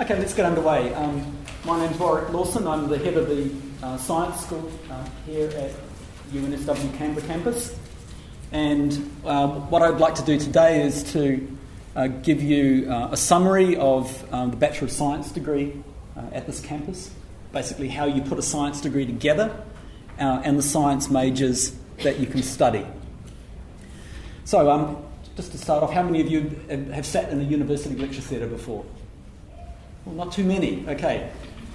Okay, let's get underway. My name's Warwick Lawson. I'm the head of the science school here at UNSW Canberra campus. And what I'd like to do today is to give you a summary of the Bachelor of Science degree at this campus. Basically how you put a science degree together and the science majors that you can study. So just to start off, how many of you have sat in a university lecture theatre before? Well, not too many. Okay.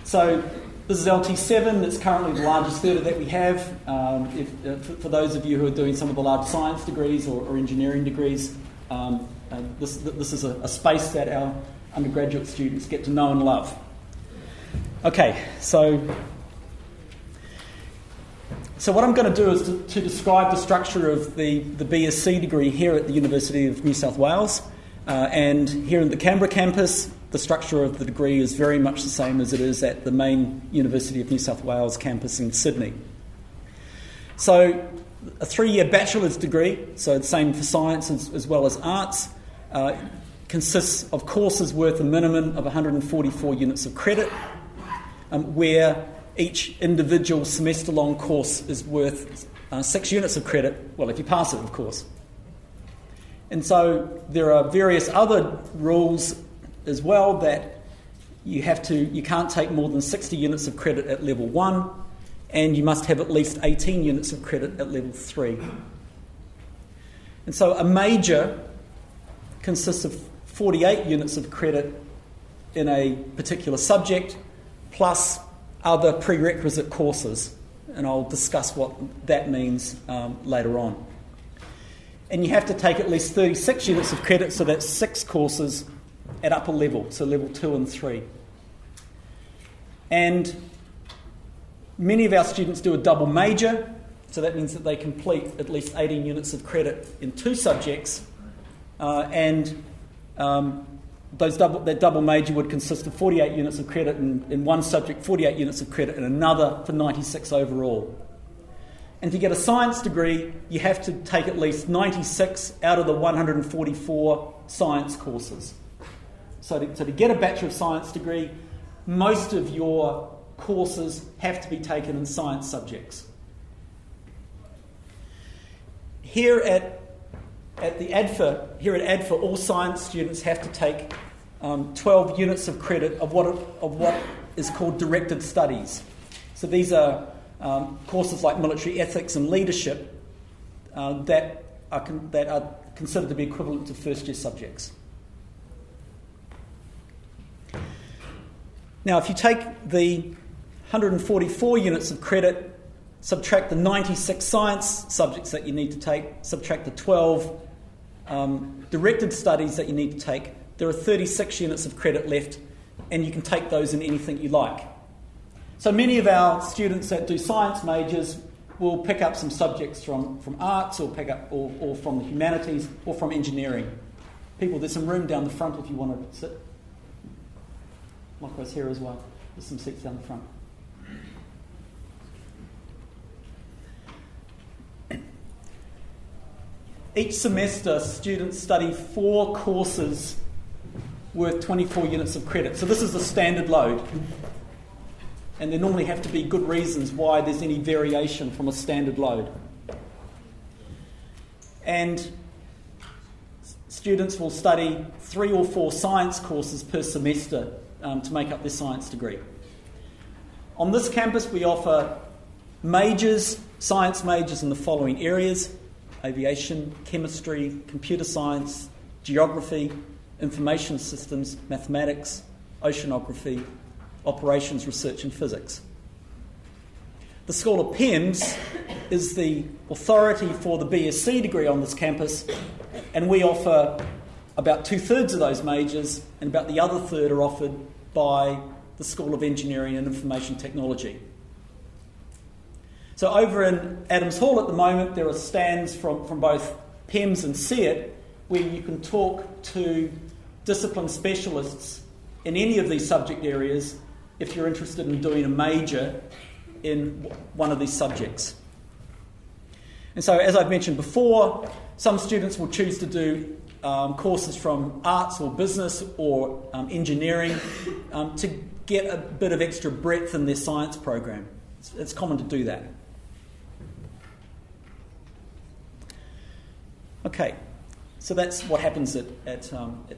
So this is LT7. It's currently the largest theatre that we have. For those of you who are doing some of the large science degrees or engineering degrees, this is a space that our undergraduate students get to know and love. Okay, so what I'm going to do is to describe the structure of the BSc degree here at the University of New South Wales. And here in the Canberra campus, the structure of the degree is very much the same as it is at the main University of New South Wales campus in Sydney. So a 3-year bachelor's degree, so the same for science as well as arts, consists of courses worth a minimum of 144 units of credit, where each individual semester-long course is worth 6 units of credit, well, if you pass it, of course. And so there are various other rules as well that you can't take more than 60 units of credit at level 1, and you must have at least 18 units of credit at level 3. And so a major consists of 48 units of credit in a particular subject, plus other prerequisite courses, and I'll discuss what that means later on. And you have to take at least 36 units of credit, so that's 6 courses at upper level, so level 2 and 3. And many of our students do a double major, so that means that they complete at least 18 units of credit in 2 subjects, that double major would consist of 48 units of credit in one subject, 48 units of credit in another, for 96 overall. And to get a science degree, you have to take at least 96 out of the 144 science courses. So to get a Bachelor of Science degree, most of your courses have to be taken in science subjects. Here at ADFA, all science students have to take 12 units of credit of what is called directed studies. So these are courses like military ethics and leadership that are considered to be equivalent to first-year subjects. Now, if you take the 144 units of credit, subtract the 96 science subjects that you need to take, subtract the 12 directed studies that you need to take, there are 36 units of credit left, and you can take those in anything you like. So many of our students that do science majors will pick up some subjects from arts or from the humanities or from engineering. People, there's some room down the front if you want to sit. Likewise here as well. There's some seats down the front. Each semester, students study 4 courses worth 24 units of credit. So this is the standard load. And there normally have to be good reasons why there's any variation from a standard load. And students will study 3 or 4 science courses per semester to make up their science degree. On this campus, we offer majors, science majors in the following areas: aviation, chemistry, computer science, geography, information systems, mathematics, oceanography, operations, research and physics. The School of PEMS is the authority for the BSc degree on this campus, and we offer about 2/3 of those majors, and about the other third are offered by the School of Engineering and Information Technology. So over in Adams Hall at the moment, there are stands from both PEMS and SEET where you can talk to discipline specialists in any of these subject areas if you're interested in doing a major in one of these subjects. And so, as I've mentioned before, some students will choose to do courses from arts or business or engineering to get a bit of extra breadth in their science program. It's common to do that. Okay, so that's what happens at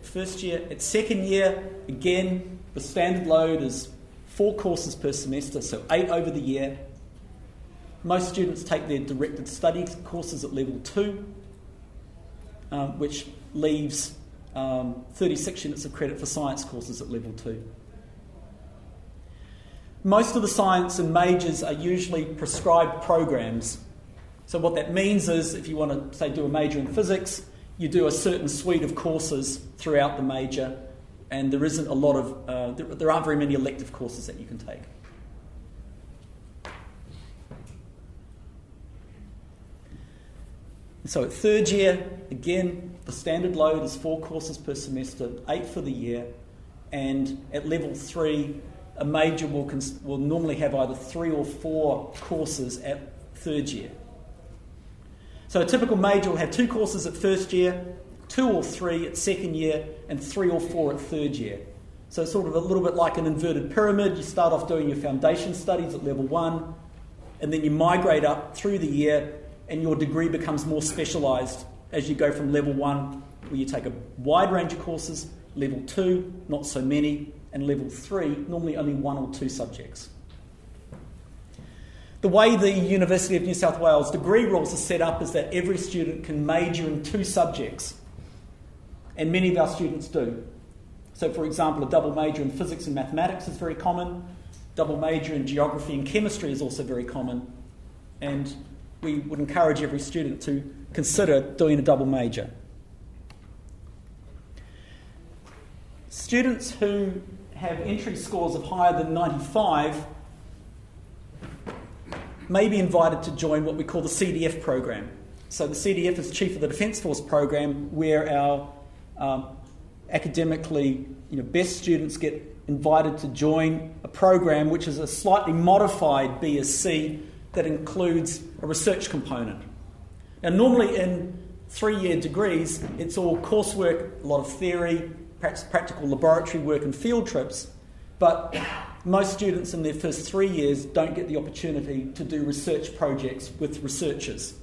first year. At second year, again, the standard load is 4 courses per semester, so 8 over the year. Most students take their directed study courses at level 2, which leaves 36 units of credit for science courses at level 2. Most of the science and majors are usually prescribed programs. So what that means is if you want to, say, do a major in physics, you do a certain suite of courses throughout the major, and there isn't a lot of, there aren't very many elective courses that you can take. So at third year, again, the standard load is 4 courses per semester, 8 for the year, and at level 3, a major will normally have either 3 or 4 courses at third year. So a typical major will have 2 courses at first year, 2 or 3 at second year, and 3 or 4 at third year. So it's sort of a little bit like an inverted pyramid. You start off doing your foundation studies at level 1, and then you migrate up through the year, and your degree becomes more specialised as you go from level 1, where you take a wide range of courses, level 2, not so many, and level 3, normally only 1 or 2 subjects. The way the University of New South Wales degree rules are set up is that every student can major in 2 subjects, and many of our students do. So, for example, a double major in physics and mathematics is very common. Double major in geography and chemistry is also very common, and we would encourage every student to consider doing a double major. Students who have entry scores of higher than 95 may be invited to join what we call the CDF program. So the CDF is Chief of the Defence Force program, where our academically best students get invited to join a program which is a slightly modified BSc that includes a research component. Now, normally in 3-year degrees, it's all coursework, a lot of theory, perhaps practical laboratory work and field trips, but most students in their first 3 years don't get the opportunity to do research projects with researchers.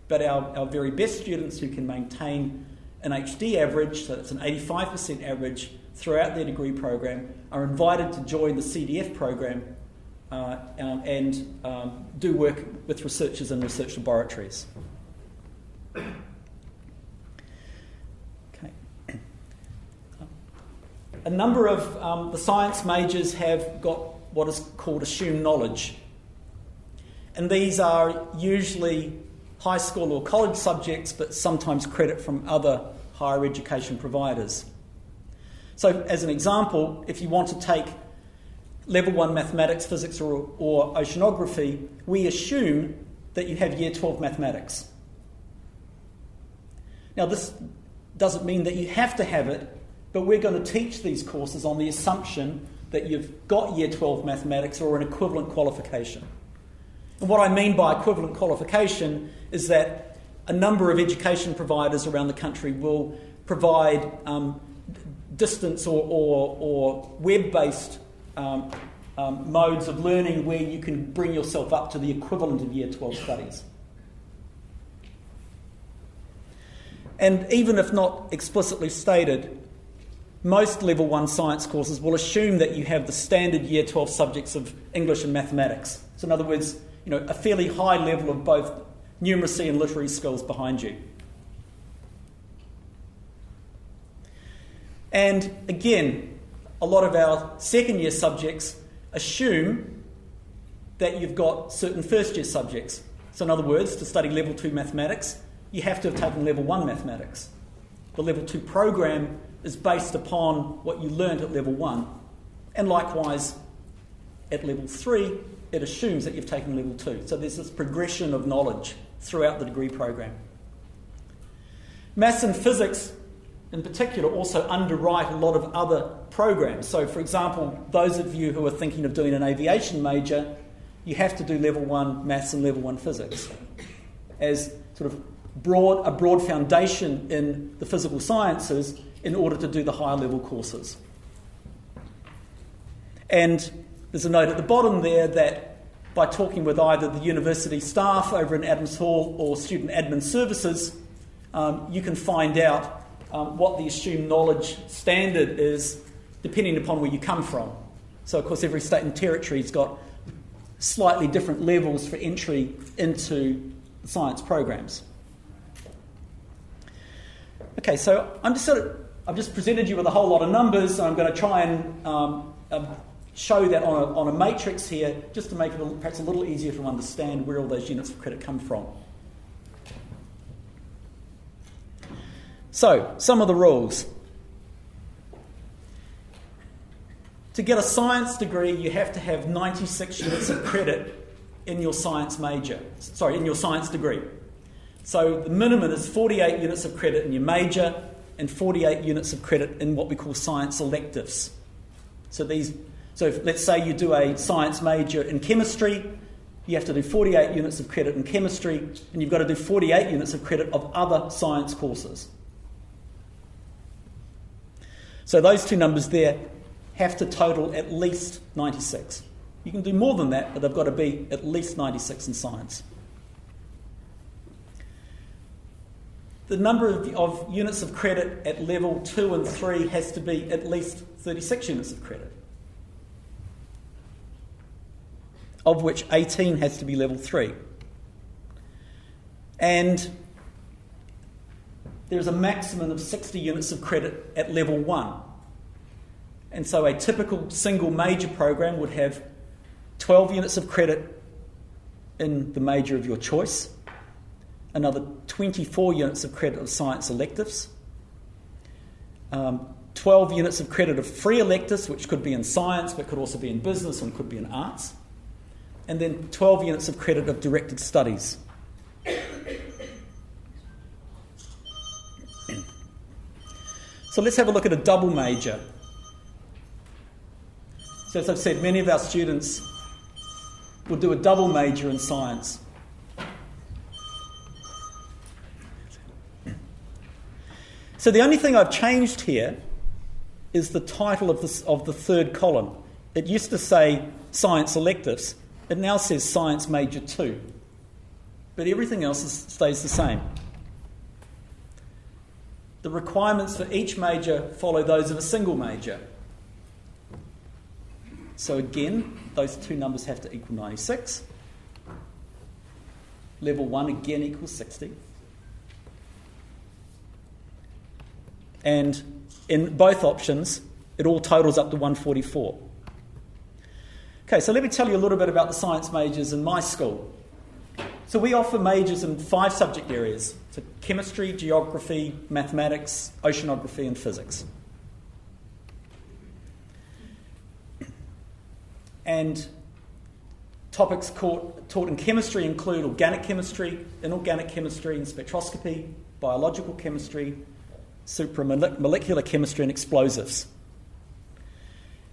But our very best students who can maintain an HD average, so that's an 85% average throughout their degree program, are invited to join the CDF program and do work with researchers in research laboratories. A number of the science majors have got what is called assumed knowledge. And these are usually high school or college subjects, but sometimes credit from other higher education providers. So as an example, if you want to take level 1 mathematics, physics or oceanography, we assume that you have year 12 mathematics. Now this doesn't mean that you have to have it, but we're going to teach these courses on the assumption that you've got year 12 mathematics or an equivalent qualification. And what I mean by equivalent qualification is that a number of education providers around the country will provide distance or web-based modes of learning where you can bring yourself up to the equivalent of year 12 studies. And even if not explicitly stated, most level 1 science courses will assume that you have the standard year 12 subjects of English and mathematics. So in other words, a fairly high level of both numeracy and literary skills behind you. And again, a lot of our second year subjects assume that you've got certain first year subjects. So in other words, to study level 2 mathematics, you have to have taken level 1 mathematics. The level 2 program is based upon what you learned at level 1. And likewise, at level 3, it assumes that you've taken level 2. So there's this progression of knowledge throughout the degree program. Maths and physics, in particular, also underwrite a lot of other programs. So, for example, those of you who are thinking of doing an aviation major, you have to do level 1 maths and level 1 physics as sort of a broad foundation in the physical sciences in order to do the higher level courses. And there's a note at the bottom there that by talking with either the university staff over in Adams Hall or student admin services, you can find out what the assumed knowledge standard is depending upon where you come from. So, of course, every state and territory's got slightly different levels for entry into the science programs. Okay, so I've just presented you with a whole lot of numbers, so I'm going to try and show that on a matrix here, just to make it perhaps a little easier to understand where all those units of credit come from. So, some of the rules. To get a science degree, you have to have 96 units of credit in your science in your science degree. So the minimum is 48 units of credit in your major and 48 units of credit in what we call science electives. So let's say you do a science major in chemistry, you have to do 48 units of credit in chemistry, and you've got to do 48 units of credit of other science courses. So those two numbers there have to total at least 96. You can do more than that, but they've got to be at least 96 in science. The number of units of credit at level 2 and 3 has to be at least 36 units of credit, of which 18 has to be level 3. And there's a maximum of 60 units of credit at level 1. And so a typical single major program would have 12 units of credit in the major of your choice, another 24 units of credit of science electives, 12 units of credit of free electives, which could be in science but could also be in business and could be in arts, and then 12 units of credit of directed studies. So let's have a look at a double major. So as I've said, many of our students will do a double major in science. So the only thing I've changed here is the title of the third column. It used to say Science Electives. It now says Science Major 2. But everything else stays the same. The requirements for each major follow those of a single major. So again, those two numbers have to equal 96. Level 1 again equals 60. And in both options, it all totals up to 144. Okay, so let me tell you a little bit about the science majors in my school. So we offer majors in 5 subject areas. So chemistry, geography, mathematics, oceanography and physics. And topics taught in chemistry include organic chemistry, inorganic chemistry and spectroscopy, biological chemistry, supramolecular chemistry and explosives.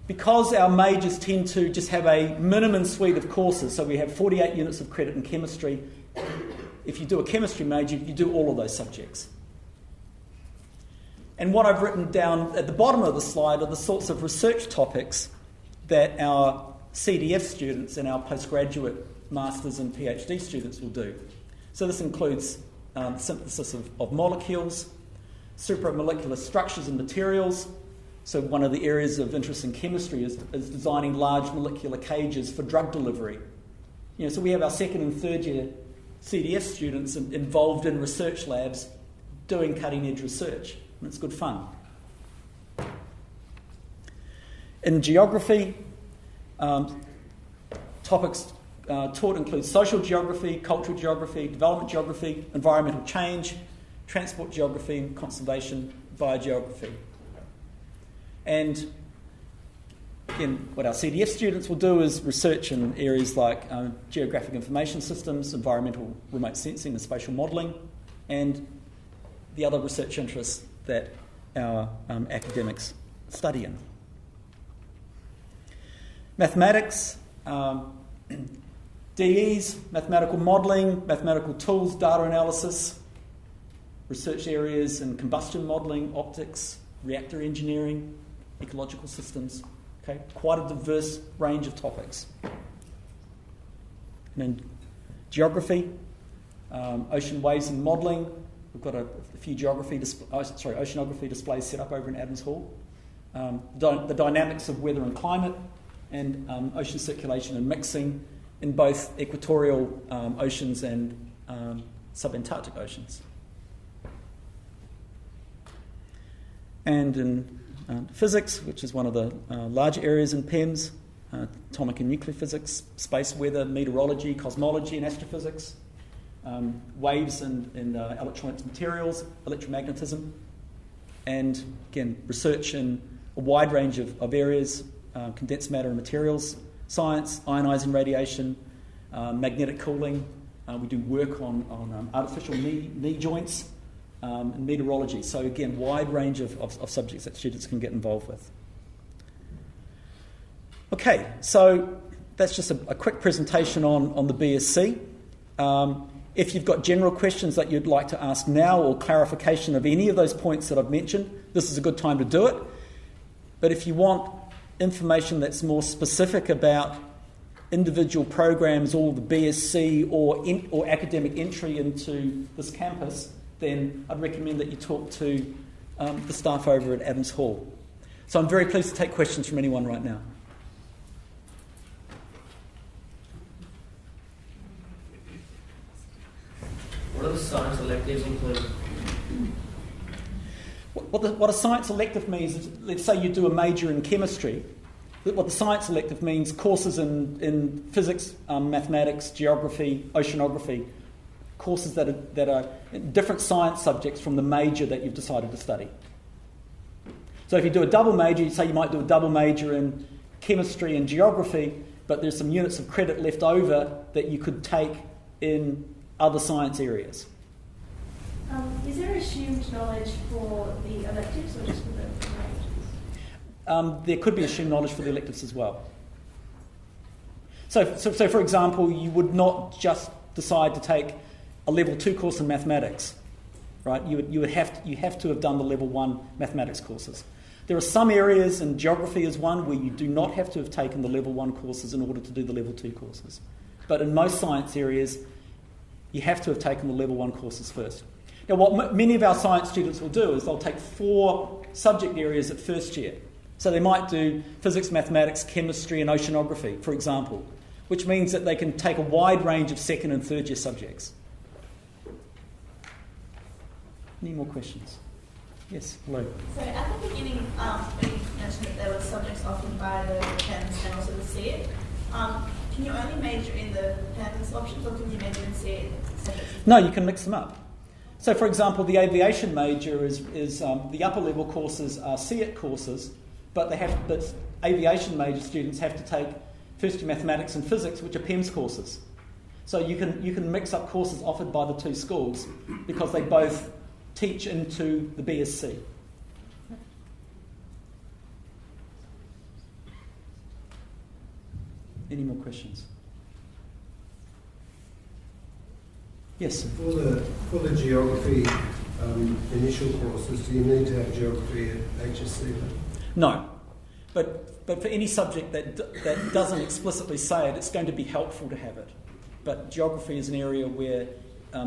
Because our majors tend to just have a minimum suite of courses, so we have 48 units of credit in chemistry, if you do a chemistry major, you do all of those subjects. And what I've written down at the bottom of the slide are the sorts of research topics that our CDF students and our postgraduate masters and PhD students will do. So this includes synthesis of molecules, supramolecular structures and materials. So one of the areas of interest in chemistry is designing large molecular cages for drug delivery. So we have our second and third year CDF students involved in research labs doing cutting edge research, and it's good fun. In geography, topics taught include social geography, cultural geography, development geography, environmental change, transport geography, and conservation biogeography. And again, what our CDF students will do is research in areas like geographic information systems, environmental remote sensing and spatial modelling, and the other research interests that our academics study in. Mathematics, DEs, mathematical modelling, mathematical tools, data analysis, research areas in combustion modelling, optics, reactor engineering, ecological systems. Okay, quite a diverse range of topics. And in geography, ocean waves and modelling. We've got a few oceanography displays set up over in Adams Hall. The dynamics of weather and climate, and ocean circulation and mixing in both equatorial oceans and subantarctic oceans. And in physics, which is one of the larger areas in PEMS, atomic and nuclear physics, space weather, meteorology, cosmology and astrophysics, waves and electronics materials, electromagnetism, and again, research in a wide range of areas, condensed matter and materials science, ionizing radiation, magnetic cooling. We do work on artificial knee joints and meteorology. So again, wide range of subjects that students can get involved with. Okay, so that's just a quick presentation on the BSc. If you've got general questions that you'd like to ask now or clarification of any of those points that I've mentioned, this is a good time to do it. But if you want information that's more specific about individual programs or the BSc or academic entry into this campus, then I'd recommend that you talk to the staff over at Adams Hall. So I'm very pleased to take questions from anyone right now. What do the science electives include? What a science elective means is, let's say you do a major in chemistry. What the science elective means, courses in physics, mathematics, geography, oceanography, courses that are different science subjects from the major that you've decided to study. So if you do a double major, you might do a double major in chemistry and geography, but there's some units of credit left over that you could take in other science areas. Is there assumed knowledge for the electives or just for the majors? There could be assumed knowledge for the electives as well. So for example, you would not just decide to take a level 2 course in mathematics, right? You have to have done the level 1 mathematics courses. There are some areas, and geography is one, where you do not have to have taken the level 1 courses in order to do the level 2 courses. But in most science areas, you have to have taken the level 1 courses first. Now, what many of our science students will do is they'll take 4 subject areas at first year. So they might do physics, mathematics, chemistry, and oceanography, for example, which means that they can take a wide range of second and third year subjects. Any more questions? Yes, Lou. So at the beginning, when you mentioned that there were subjects offered by the PEMS and also the CET, can you only major in the PEMS options or can you major in CET? No, you can mix them up. So, for example, the aviation major is the upper level courses are CET courses, but aviation major students have to take first year mathematics and physics, which are PEMS courses. So you can mix up courses offered by the two schools because they both teach into the BSc. Any more questions? Yes. For the geography initial courses, do you need to have geography at HSC? No, but for any subject that doesn't explicitly say it, it's going to be helpful to have it. But geography is an area where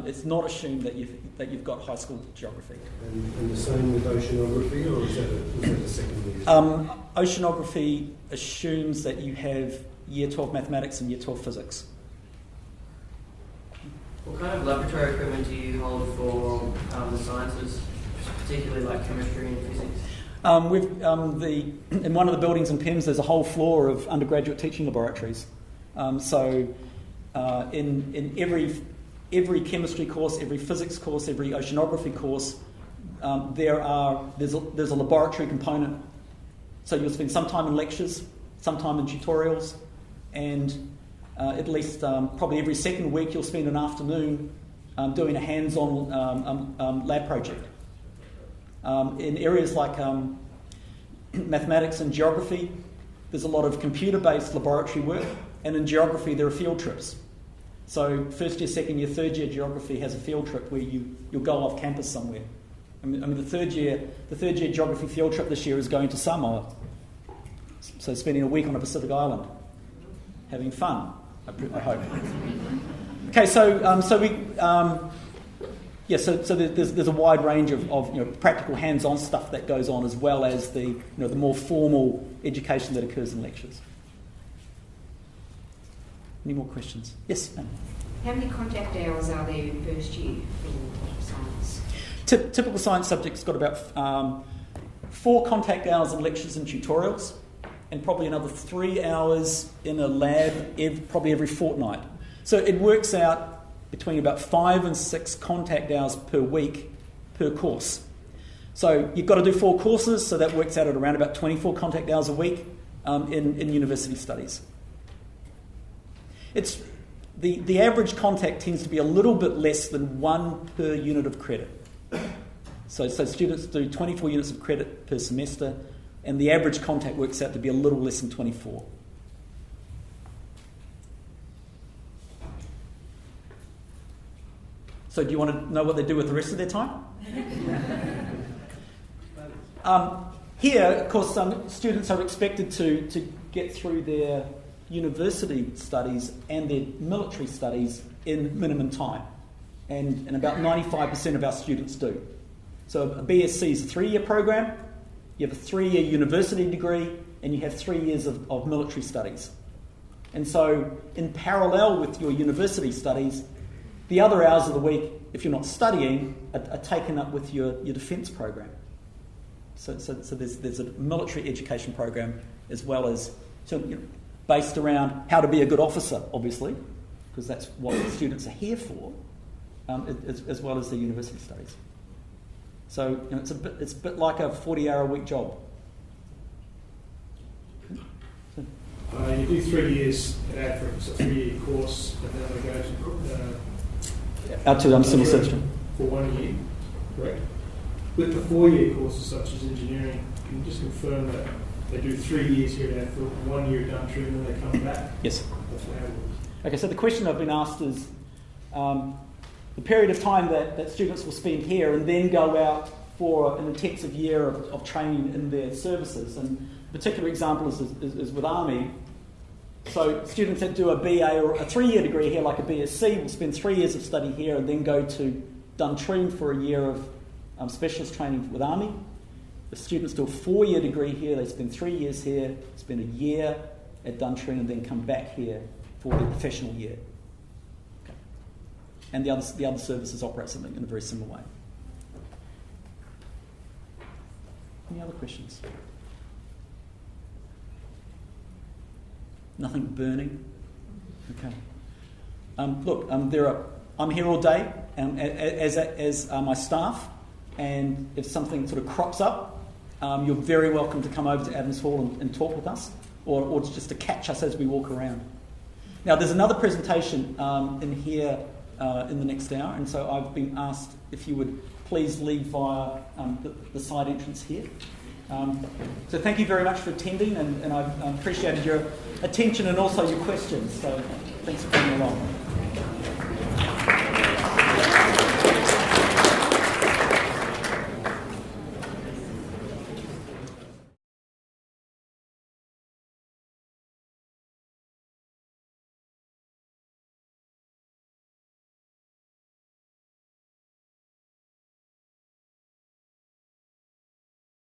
it's not assumed that you've got high school geography. And the same with oceanography, or is that the second year? Oceanography assumes that you have Year 12 mathematics and Year 12 physics. What kind of laboratory equipment do you hold for the sciences, particularly like chemistry and physics? In one of the buildings in PEMS, there's a whole floor of undergraduate teaching laboratories. In every chemistry course, every physics course, every oceanography course, there's a laboratory component. So you'll spend some time in lectures, some time in tutorials, and at least probably every second week you'll spend an afternoon doing a hands-on lab project. In areas like mathematics and geography, there's a lot of computer-based laboratory work, and in geography there are field trips. So first year, second year, third year geography has a field trip where you'll go off campus somewhere. I mean the third year geography field trip this year is going to Samoa. So spending a week on a Pacific island, having fun, I hope. Okay, so there's a wide range of practical hands-on stuff that goes on, as well as the more formal education that occurs in lectures. Any more questions? Yes, ma'am. How many contact hours are there in first year for science? Typical science subject's got about 4 contact hours in lectures and tutorials, and probably another 3 hours in a lab probably every fortnight. So it works out between about 5 and 6 contact hours per week per course. So you've got to do 4 courses, so that works out at around about 24 contact hours a week in university studies. It's the average contact tends to be a little bit less than 1 per unit of credit. So students do 24 units of credit per semester, and the average contact works out to be a little less than 24. So do you want to know what they do with the rest of their time? Here, of course, some students are expected to get through their university studies and their military studies in minimum time. And about 95% of our students do. So a BSc is a 3-year program, you have a 3-year university degree, and you have 3 years of military studies. And so in parallel with your university studies, the other hours of the week, if you're not studying, are taken up with your defence program. So there's a military education program as well as based around how to be a good officer, obviously, because that's what the students are here for, as well as the university studies. So it's a bit like a 40-hour-a-week job. You do 3 years at ADFA, it's a 3-year course, and then they go Out to civil service for 1 year, correct? With the 4-year courses such as engineering, can you just confirm that they do 3 years here at ADFA, 1 year done through, and then they come back? Yes. That's how it works. Okay, so the question I've been asked is the period of time that students will spend here and then go out for an intensive year of training in their services. And a particular example is with Army. So students that do a BA or a 3-year degree here, like a BSc, will spend 3 years of study here and then go to Duntroon for a year of specialist training with Army. If students do a 4-year degree here, they spend 3 years here, spend a year at Duntroon, and then come back here for their professional year. Okay. And the other services operate something in a very similar way. Any other questions? Nothing burning? Okay. Look, I'm here all day as my staff, and if something sort of crops up, you're very welcome to come over to Adams Hall and talk with us, or just to catch us as we walk around. Now, there's another presentation in here in the next hour, and so I've been asked if you would please leave via the side entrance here. So thank you very much for attending, and I've appreciated your attention and also your questions. So thanks for coming along.